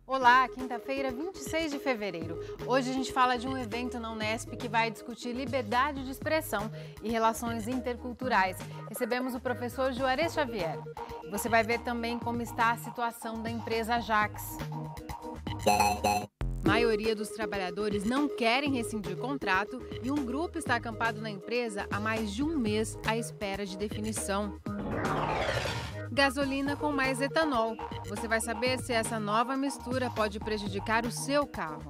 Olá, quinta-feira, 26 de fevereiro. Hoje a gente fala de um evento na Unesp que vai discutir liberdade de expressão e relações interculturais. Recebemos o professor Juarez Xavier. Você vai ver também como está a situação da empresa Ajax. A maioria dos trabalhadores não querem rescindir contrato e um grupo está acampado na empresa há mais de um mês à espera de definição. Gasolina com mais etanol. Você vai saber se essa nova mistura pode prejudicar o seu carro.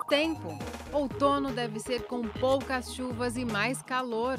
Tempo. Outono deve ser com poucas chuvas e mais calor.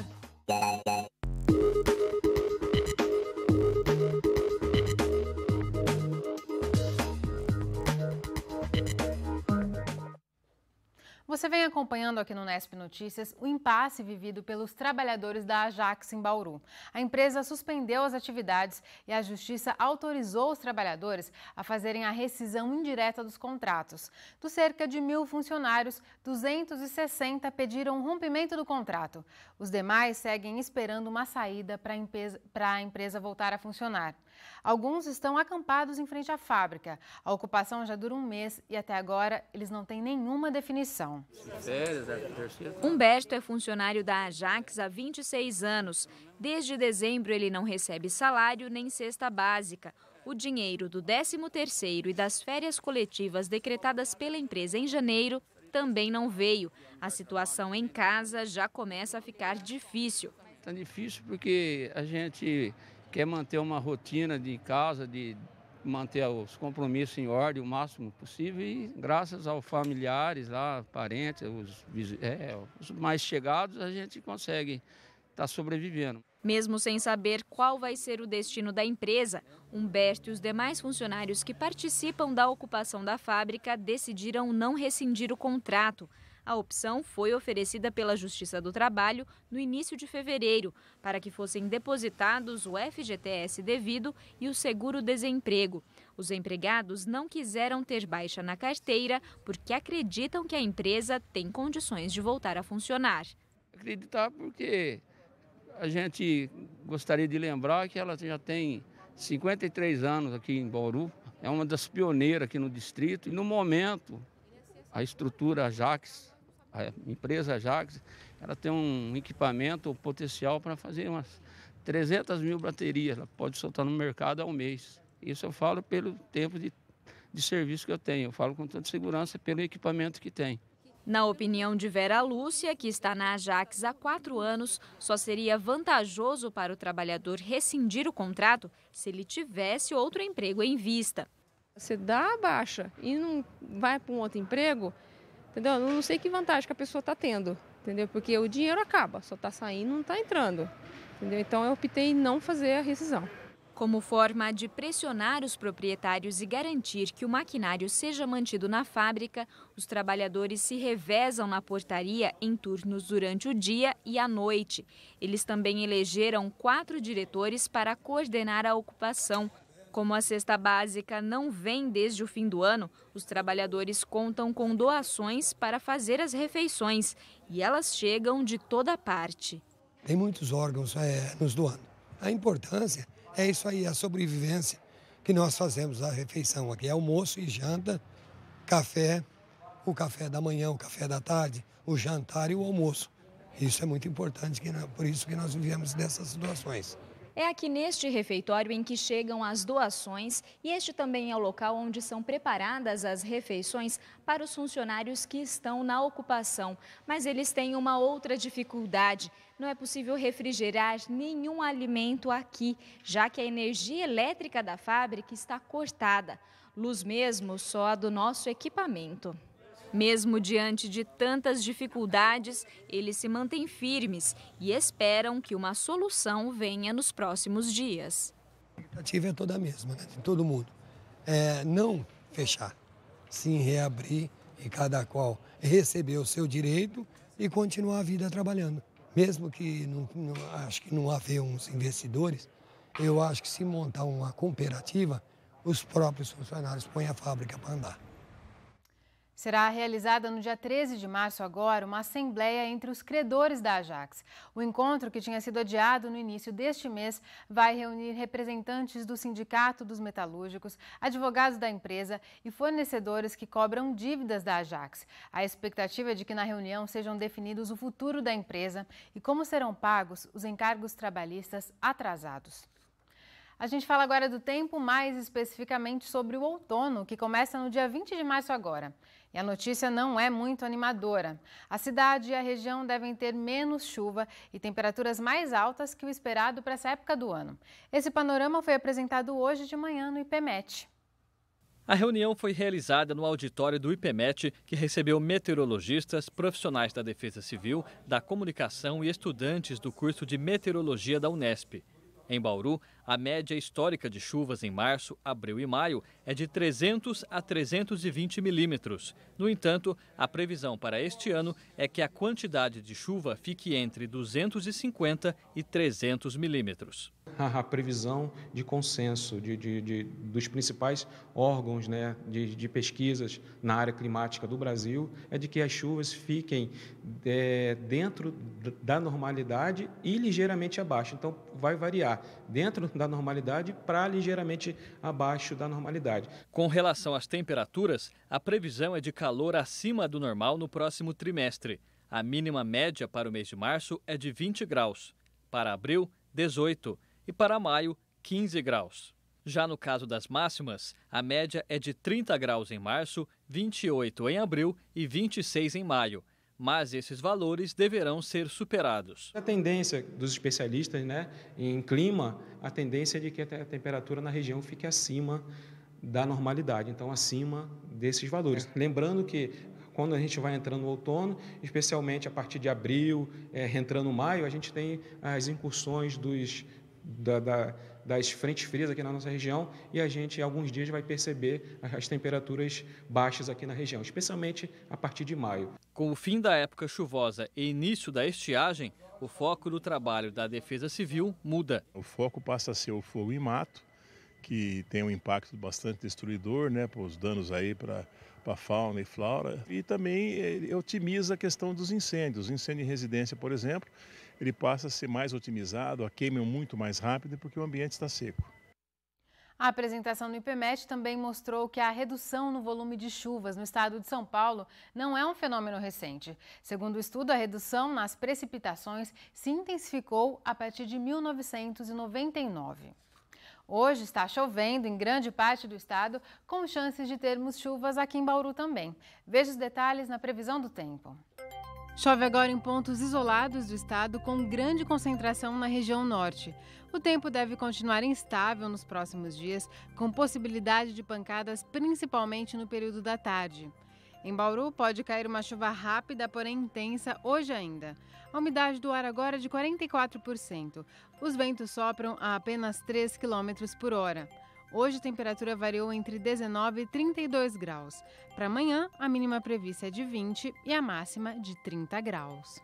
Você vem acompanhando aqui no Unesp Notícias o impasse vivido pelos trabalhadores da Ajax em Bauru. A empresa suspendeu as atividades e a Justiça autorizou os trabalhadores a fazerem a rescisão indireta dos contratos. Dos cerca de 1.000 funcionários, 260 pediram o rompimento do contrato. Os demais seguem esperando uma saída para a empresa voltar a funcionar. Alguns estão acampados em frente à fábrica. A ocupação já dura um mês e até agora eles não têm nenhuma definição. Humberto é funcionário da Ajax há 26 anos. Desde dezembro ele não recebe salário nem cesta básica. O dinheiro do 13º e das férias coletivas decretadas pela empresa em janeiro também não veio. A situação em casa já começa a ficar difícil. Está difícil porque a gente quer manter uma rotina de casa, de manter os compromissos em ordem o máximo possível e graças aos familiares, lá, parentes, os mais chegados, a gente consegue estar sobrevivendo. Mesmo sem saber qual vai ser o destino da empresa, Humberto e os demais funcionários que participam da ocupação da fábrica decidiram não rescindir o contrato. A opção foi oferecida pela Justiça do Trabalho no início de fevereiro, para que fossem depositados o FGTS devido e o seguro-desemprego. Os empregados não quiseram ter baixa na carteira porque acreditam que a empresa tem condições de voltar a funcionar. Acreditar porque a gente gostaria de lembrar que ela já tem 53 anos aqui em Bauru, é uma das pioneiras aqui no distrito e no momento a estrutura Ajax, a empresa Ajax, ela tem um equipamento potencial para fazer umas 300 mil baterias, ela pode soltar no mercado ao mês. Isso eu falo pelo tempo de serviço que eu tenho, eu falo com toda segurança pelo equipamento que tem. Na opinião de Vera Lúcia, que está na Ajax há 4 anos, só seria vantajoso para o trabalhador rescindir o contrato se ele tivesse outro emprego em vista. Você dá a baixa e não vai para um outro emprego, entendeu? Eu não sei que vantagem que a pessoa está tendo, entendeu? Porque o dinheiro acaba, só está saindo, não está entrando, entendeu? Então eu optei em não fazer a rescisão. Como forma de pressionar os proprietários e garantir que o maquinário seja mantido na fábrica, os trabalhadores se revezam na portaria em turnos durante o dia e à noite. Eles também elegeram 4 diretores para coordenar a ocupação. Como a cesta básica não vem desde o fim do ano, os trabalhadores contam com doações para fazer as refeições e elas chegam de toda parte. Tem muitos órgãos nos doando. A importância é isso aí, a sobrevivência que nós fazemos a refeição aqui. É almoço e janta, café, o café da manhã, o café da tarde, o jantar e o almoço. Isso é muito importante, por isso que nós vivemos dessas situações. É aqui neste refeitório em que chegam as doações e este também é o local onde são preparadas as refeições para os funcionários que estão na ocupação. Mas eles têm uma outra dificuldade. Não é possível refrigerar nenhum alimento aqui, já que a energia elétrica da fábrica está cortada. Luz mesmo só a do nosso equipamento. Mesmo diante de tantas dificuldades, eles se mantêm firmes e esperam que uma solução venha nos próximos dias. A expectativa é toda a mesma, né, de todo mundo. Não fechar, sim reabrir e cada qual receber o seu direito e continuar a vida trabalhando. Mesmo que acho que não haver uns investidores, eu acho que se montar uma cooperativa, os próprios funcionários põem a fábrica para andar. Será realizada no dia 13 de março agora uma assembleia entre os credores da Ajax. O encontro, que tinha sido adiado no início deste mês, vai reunir representantes do Sindicato dos Metalúrgicos, advogados da empresa e fornecedores que cobram dívidas da Ajax. A expectativa é de que na reunião sejam definidos o futuro da empresa e como serão pagos os encargos trabalhistas atrasados. A gente fala agora do tempo, mais especificamente sobre o outono, que começa no dia 20 de março agora. E a notícia não é muito animadora. A cidade e a região devem ter menos chuva e temperaturas mais altas que o esperado para essa época do ano. Esse panorama foi apresentado hoje de manhã no IPMET. A reunião foi realizada no auditório do IPMET, que recebeu meteorologistas, profissionais da Defesa Civil, da comunicação e estudantes do curso de Meteorologia da Unesp. Em Bauru, a média histórica de chuvas em março, abril e maio é de 300 a 320 milímetros. No entanto, a previsão para este ano é que a quantidade de chuva fique entre 250 e 300 milímetros. A previsão de consenso dos principais órgãos, né, de pesquisas na área climática do Brasil é de que as chuvas fiquem dentro da normalidade e ligeiramente abaixo. Então, vai variar dentro da normalidade para ligeiramente abaixo da normalidade. Com relação às temperaturas, a previsão é de calor acima do normal no próximo trimestre. A mínima média para o mês de março é de 20 graus. Para abril, 18 e para maio, 15 graus. Já no caso das máximas, a média é de 30 graus em março, 28 em abril e 26 em maio. Mas esses valores deverão ser superados. A tendência dos especialistas, né, em clima, a tendência é de que a temperatura na região fique acima da normalidade, então acima desses valores. Lembrando que quando a gente vai entrando no outono, especialmente a partir de abril, entrando maio, a gente tem as incursões das frentes frias aqui na nossa região e a gente, em alguns dias, vai perceber as temperaturas baixas aqui na região, especialmente a partir de maio. Com o fim da época chuvosa e início da estiagem, o foco do trabalho da Defesa Civil muda. O foco passa a ser o fogo em mato, que tem um impacto bastante destruidor, né, para os danos aí para a fauna e flora. E também ele otimiza a questão dos incêndios. O incêndio em residência, por exemplo, ele passa a ser mais otimizado, a queima é muito mais rápida porque o ambiente está seco. A apresentação no IPMET também mostrou que a redução no volume de chuvas no estado de São Paulo não é um fenômeno recente. Segundo o estudo, a redução nas precipitações se intensificou a partir de 1999. Hoje está chovendo em grande parte do estado, com chances de termos chuvas aqui em Bauru também. Veja os detalhes na previsão do tempo. Chove agora em pontos isolados do estado, com grande concentração na região norte. O tempo deve continuar instável nos próximos dias, com possibilidade de pancadas principalmente no período da tarde. Em Bauru, pode cair uma chuva rápida, porém intensa, hoje ainda. A umidade do ar agora é de 44%. Os ventos sopram a apenas 3 km por hora. Hoje a temperatura variou entre 19 e 32 graus. Para amanhã, a mínima prevista é de 20 e a máxima de 30 graus.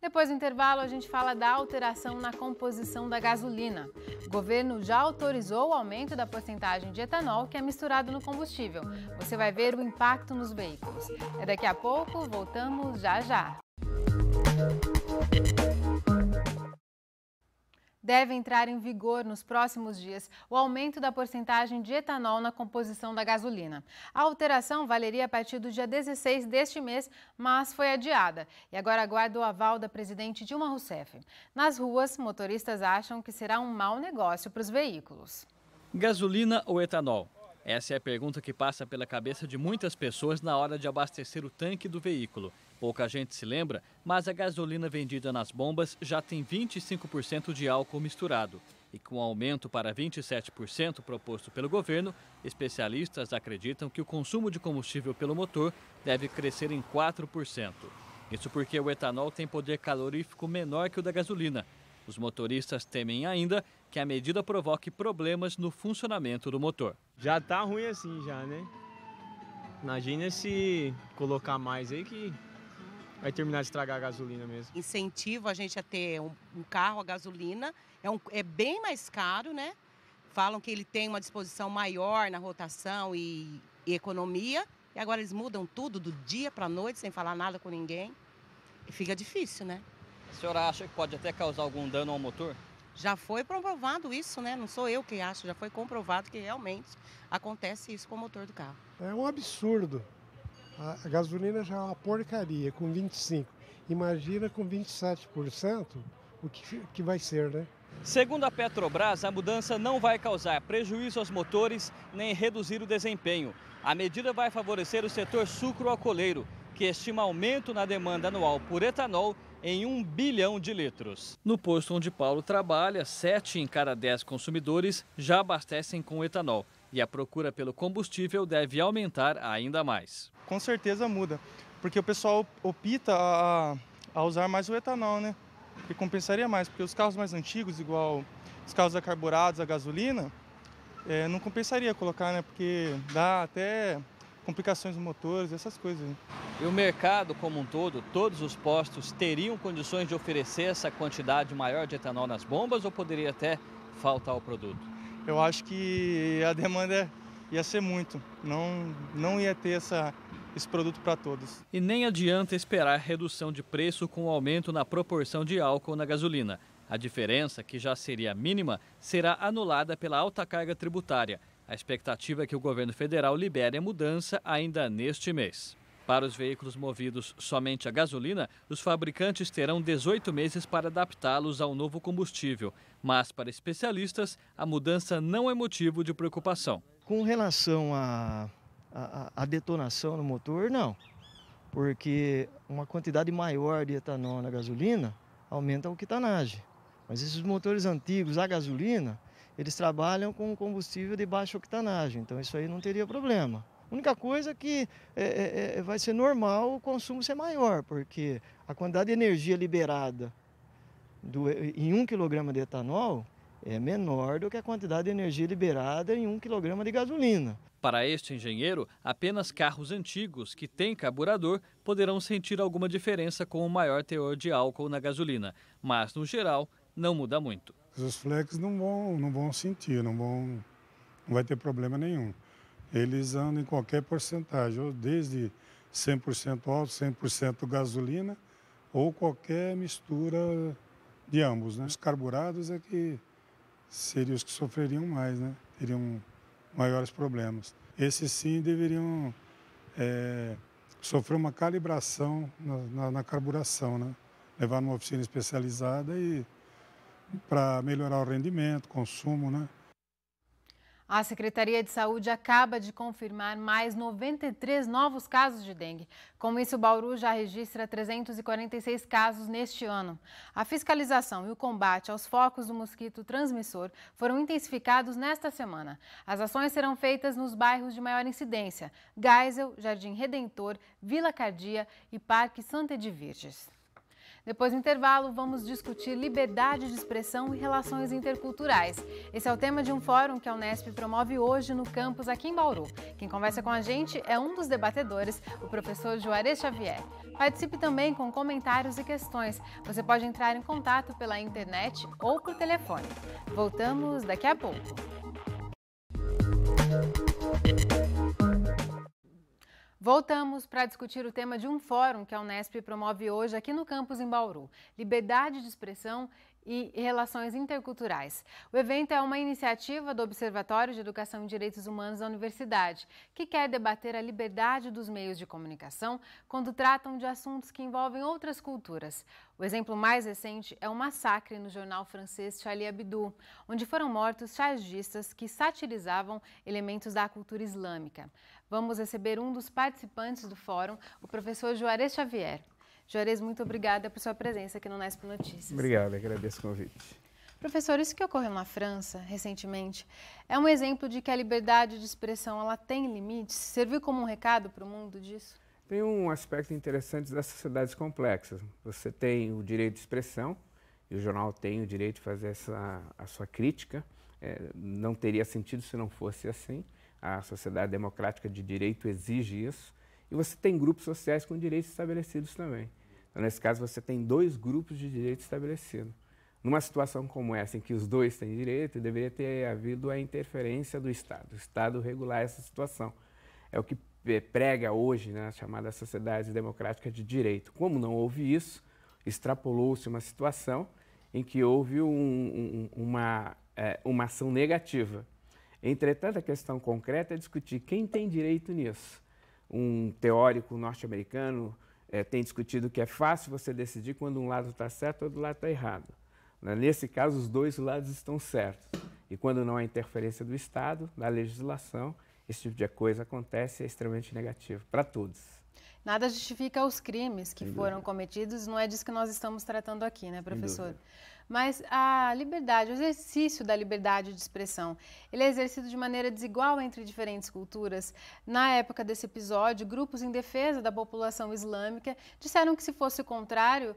Depois do intervalo, a gente fala da alteração na composição da gasolina. O governo já autorizou o aumento da porcentagem de etanol que é misturado no combustível. Você vai ver o impacto nos veículos. É daqui a pouco, voltamos já já. Deve entrar em vigor nos próximos dias o aumento da porcentagem de etanol na composição da gasolina. A alteração valeria a partir do dia 16 deste mês, mas foi adiada e agora aguarda o aval da presidente Dilma Rousseff. Nas ruas, motoristas acham que será um mau negócio para os veículos. Gasolina ou etanol? Essa é a pergunta que passa pela cabeça de muitas pessoas na hora de abastecer o tanque do veículo. Pouca gente se lembra, mas a gasolina vendida nas bombas já tem 25% de álcool misturado. E com o aumento para 27% proposto pelo governo, especialistas acreditam que o consumo de combustível pelo motor deve crescer em 4%. Isso porque o etanol tem poder calorífico menor que o da gasolina. Os motoristas temem ainda que a medida provoque problemas no funcionamento do motor. Já tá ruim assim já, né? Imagina se colocar mais aí que vai terminar de estragar a gasolina mesmo. Incentivo a gente a ter um carro a gasolina, é bem mais caro, né? Falam que ele tem uma disposição maior na rotação e economia, E agora eles mudam tudo do dia para a noite, sem falar nada com ninguém. E fica difícil, né? A senhora acha que pode até causar algum dano ao motor? Já foi comprovado isso, né? Não sou eu que acho, já foi comprovado que realmente acontece isso com o motor do carro. É um absurdo. A gasolina já é uma porcaria, com 25%. Imagina com 27% o que vai ser, né? Segundo a Petrobras, a mudança não vai causar prejuízo aos motores nem reduzir o desempenho. A medida vai favorecer o setor sucroalcooleiro, que estima aumento na demanda anual por etanol em 1 bilhão de litros. No posto onde Paulo trabalha, 7 em cada 10 consumidores já abastecem com etanol. E a procura pelo combustível deve aumentar ainda mais. Com certeza muda, porque o pessoal opta a usar mais o etanol, né? Que compensaria mais, porque os carros mais antigos, igual os carros carburados, a gasolina, não compensaria colocar, né? Porque dá até complicações no motor, essas coisas. E o mercado como um todo, todos os postos teriam condições de oferecer essa quantidade maior de etanol nas bombas ou poderia até faltar o produto? Eu acho que a demanda ia ser muito, não ia ter esse produto para todos. E nem adianta esperar redução de preço com o aumento na proporção de álcool na gasolina. A diferença, que já seria mínima, será anulada pela alta carga tributária. A expectativa é que o governo federal libere a mudança ainda neste mês. Para os veículos movidos somente a gasolina, os fabricantes terão 18 meses para adaptá-los ao novo combustível. Mas, para especialistas, a mudança não é motivo de preocupação. Com relação à detonação no motor, não. Porque uma quantidade maior de etanol na gasolina aumenta a octanagem. Mas esses motores antigos a gasolina, eles trabalham com combustível de baixa octanagem, então isso aí não teria problema. A única coisa é que vai ser normal o consumo ser maior, porque a quantidade de energia liberada em 1 kg de etanol é menor do que a quantidade de energia liberada em 1 kg de gasolina. Para este engenheiro, apenas carros antigos que têm carburador poderão sentir alguma diferença com o maior teor de álcool na gasolina, mas no geral não muda muito. Os flex não vão sentir, não vai ter problema nenhum. Eles andam em qualquer porcentagem, ou desde 100% álcool, 100% gasolina, ou qualquer mistura de ambos, né? Os carburados é que seriam os que sofreriam mais, né? Teriam maiores problemas. Esses sim deveriam sofrer uma calibração na carburação, né? Levar numa oficina especializada e para melhorar o rendimento, consumo, né? A Secretaria de Saúde acaba de confirmar mais 93 novos casos de dengue. Com isso, Bauru já registra 346 casos neste ano. A fiscalização e o combate aos focos do mosquito transmissor foram intensificados nesta semana. As ações serão feitas nos bairros de maior incidência: Geisel, Jardim Redentor, Vila Cardia e Parque Santa Edvirges. Depois do intervalo, vamos discutir liberdade de expressão e relações interculturais. Esse é o tema de um fórum que a Unesp promove hoje no campus aqui em Bauru. Quem conversa com a gente é um dos debatedores, o professor Juarez Xavier. Participe também com comentários e questões. Você pode entrar em contato pela internet ou por telefone. Voltamos daqui a pouco. Voltamos para discutir o tema de um fórum que a Unesp promove hoje aqui no campus em Bauru: liberdade de expressão e relações interculturais. O evento é uma iniciativa do Observatório de Educação e Direitos Humanos da Universidade, que quer debater a liberdade dos meios de comunicação quando tratam de assuntos que envolvem outras culturas. O exemplo mais recente é o massacre no jornal francês Charlie Hebdo, onde foram mortos chargistas que satirizavam elementos da cultura islâmica. Vamos receber um dos participantes do fórum, o professor Juarez Xavier. Juarez, muito obrigada por sua presença aqui no Unesp Notícias. Obrigado, agradeço o convite. Professor, isso que ocorreu na França recentemente é um exemplo de que a liberdade de expressão ela tem limites? Serviu como um recado para o mundo disso? Tem um aspecto interessante das sociedades complexas. Você tem o direito de expressão, e o jornal tem o direito de fazer a sua crítica. Não teria sentido se não fosse assim. A sociedade democrática de direito exige isso. E você tem grupos sociais com direitos estabelecidos também. Então, nesse caso, você tem 2 grupos de direitos estabelecidos. Numa situação como essa, em que os 2 têm direito, deveria ter havido a interferência do Estado. O Estado regular essa situação. É o que prega hoje, né, a chamada sociedade democrática de direito. Como não houve isso, extrapolou-se uma situação em que houve uma ação negativa. Entretanto, a questão concreta é discutir quem tem direito nisso. Um teórico norte-americano tem discutido que é fácil você decidir quando um lado está certo ou outro lado está errado. Nesse caso, os dois lados estão certos. E quando não há interferência do Estado, da legislação, esse tipo de coisa acontece e é extremamente negativo para todos. Nada justifica os crimes que foram cometidos, não é disso que nós estamos tratando aqui, né, professor? Mas a liberdade, o exercício da liberdade de expressão, ele é exercido de maneira desigual entre diferentes culturas. Na época desse episódio, grupos em defesa da população islâmica disseram que se fosse o contrário,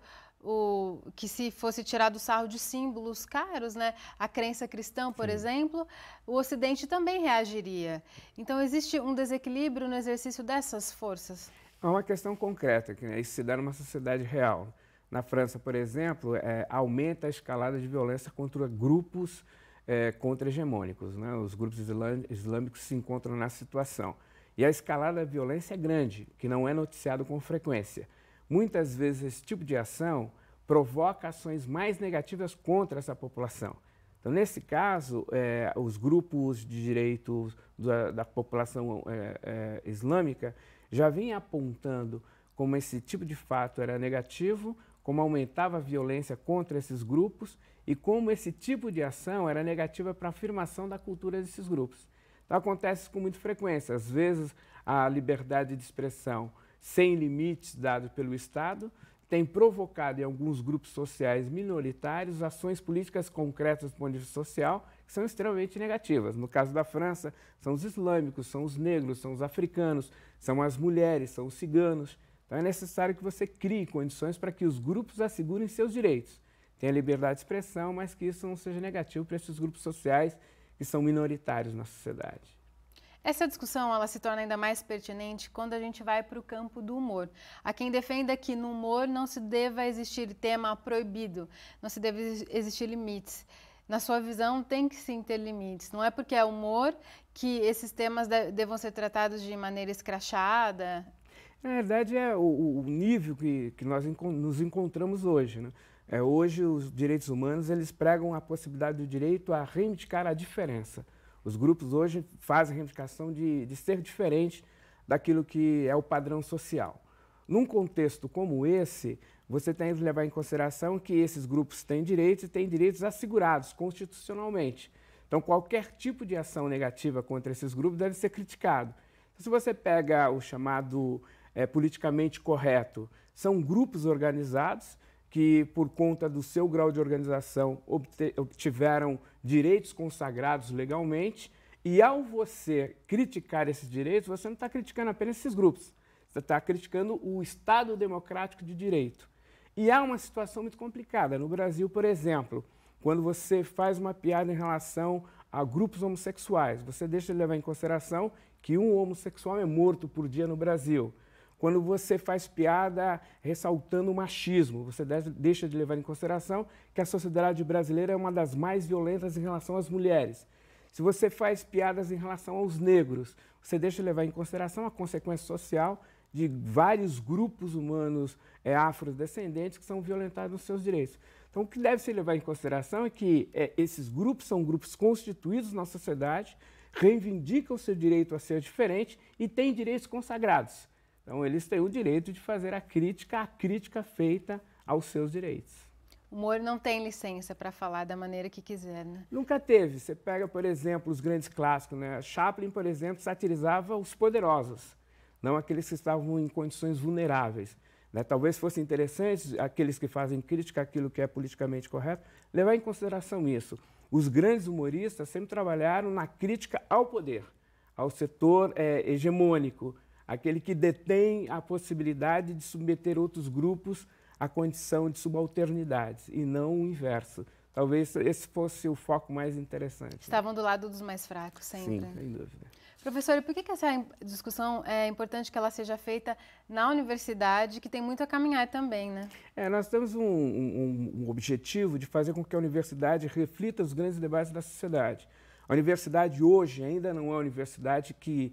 que se fosse tirado o sarro de símbolos caros, né, a crença cristã, por exemplo, o Ocidente também reagiria. Então, existe um desequilíbrio no exercício dessas forças? É uma questão concreta, que isso se dá numa sociedade real. Na França, por exemplo, aumenta a escalada de violência contra grupos contra-hegemônicos, né? Os grupos islâmicos se encontram nessa situação. E a escalada da violência é grande, que não é noticiado com frequência. Muitas vezes esse tipo de ação provoca ações mais negativas contra essa população. Então, nesse caso, os grupos de direitos da população islâmica já vinham apontando como esse tipo de fato era negativo, como aumentava a violência contra esses grupos e como esse tipo de ação era negativa para a afirmação da cultura desses grupos. Então, acontece com muita frequência. Às vezes, a liberdade de expressão sem limites dado pelo Estado tem provocado em alguns grupos sociais minoritários ações políticas concretas do ponto de vista social que são extremamente negativas. No caso da França, são os islâmicos, são os negros, são os africanos, são as mulheres, são os ciganos. Então é necessário que você crie condições para que os grupos assegurem seus direitos. Tem a liberdade de expressão, mas que isso não seja negativo para esses grupos sociais que são minoritários na sociedade. Essa discussão ela se torna ainda mais pertinente quando a gente vai para o campo do humor. Há quem defenda que no humor não se deva existir tema proibido, não se deve existir limites. Na sua visão, tem que sim ter limites. Não é porque é humor que esses temas devam ser tratados de maneira escrachada? Na verdade, é o nível que nós nos encontramos hoje, né? Hoje, os direitos humanos eles pregam a possibilidade do direito a reivindicar a diferença. Os grupos hoje fazem a reivindicação de ser diferente daquilo que é o padrão social. Num contexto como esse, você tem que levar em consideração que esses grupos têm direitos e têm direitos assegurados constitucionalmente. Então, qualquer tipo de ação negativa contra esses grupos deve ser criticado. Então, se você pega o chamado politicamente correto, são grupos organizados que, por conta do seu grau de organização, obtiveram direitos consagrados legalmente, e ao você criticar esses direitos, você não está criticando apenas esses grupos, você está criticando o Estado democrático de direito. E há uma situação muito complicada. No Brasil, por exemplo, quando você faz uma piada em relação a grupos homossexuais, você deixa de levar em consideração que um homossexual é morto por dia no Brasil. Quando você faz piada ressaltando o machismo, você deixa de levar em consideração que a sociedade brasileira é uma das mais violentas em relação às mulheres. Se você faz piadas em relação aos negros, você deixa de levar em consideração a consequência social de vários grupos humanos afrodescendentes que são violentados nos seus direitos. Então, o que deve se levar em consideração é que esses grupos são grupos constituídos na sociedade, reivindicam o seu direito a ser diferente e têm direitos consagrados. Então, eles têm o direito de fazer a crítica feita aos seus direitos. O humor não tem licença para falar da maneira que quiser, né? Nunca teve. Você pega, por exemplo, os grandes clássicos, né? Chaplin, por exemplo, satirizava os poderosos, não aqueles que estavam em condições vulneráveis, né? Talvez fosse interessante aqueles que fazem crítica àquilo que é politicamente correto, levar em consideração isso. Os grandes humoristas sempre trabalharam na crítica ao poder, ao setor hegemônico, aquele que detém a possibilidade de submeter outros grupos à condição de subalternidade, e não o inverso. Talvez esse fosse o foco mais interessante. Estavam do lado dos mais fracos, sempre. Sim, sem dúvida. Professor, e por que essa discussão é importante que ela seja feita na universidade, que tem muito a caminhar também, né? Nós temos um objetivo de fazer com que a universidade reflita os grandes debates da sociedade. A universidade hoje ainda não é uma universidade que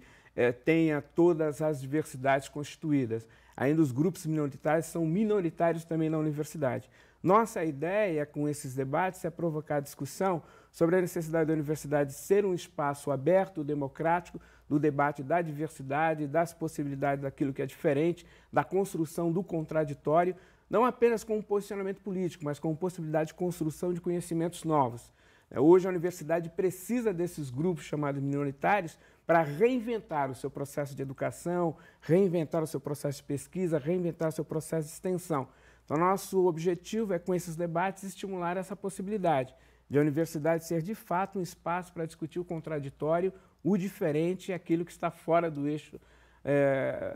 tenha todas as diversidades constituídas. Ainda os grupos minoritários são minoritários também na universidade. Nossa ideia com esses debates é provocar discussão sobre a necessidade da universidade ser um espaço aberto, democrático, do debate da diversidade, das possibilidades daquilo que é diferente, da construção do contraditório, não apenas com um posicionamento político, mas com possibilidade de construção de conhecimentos novos. Hoje a universidade precisa desses grupos chamados minoritários para reinventar o seu processo de educação, reinventar o seu processo de pesquisa, reinventar o seu processo de extensão. Então, nosso objetivo é, com esses debates, estimular essa possibilidade de a universidade ser, de fato, um espaço para discutir o contraditório, o diferente e aquilo que está fora do eixo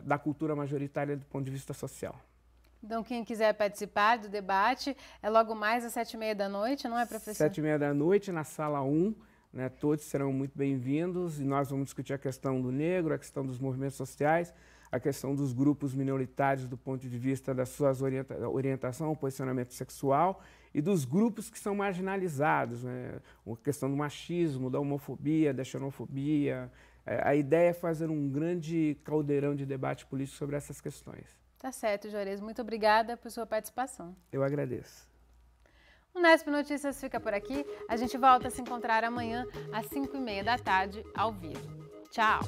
da cultura majoritária do ponto de vista social. Então, quem quiser participar do debate, é logo mais às 7h30 da noite, não é, professor? 7h30 da noite, na sala 1, né, todos serão muito bem-vindos e nós vamos discutir a questão do negro, a questão dos movimentos sociais, a questão dos grupos minoritários do ponto de vista da sua orientação, posicionamento sexual e dos grupos que são marginalizados, né? A questão do machismo, da homofobia, da xenofobia. A ideia é fazer um grande caldeirão de debate político sobre essas questões. Tá certo, Juarez. Muito obrigada por sua participação. Eu agradeço. O Nesp Notícias fica por aqui. A gente volta a se encontrar amanhã às 5h30 da tarde, ao vivo. Tchau!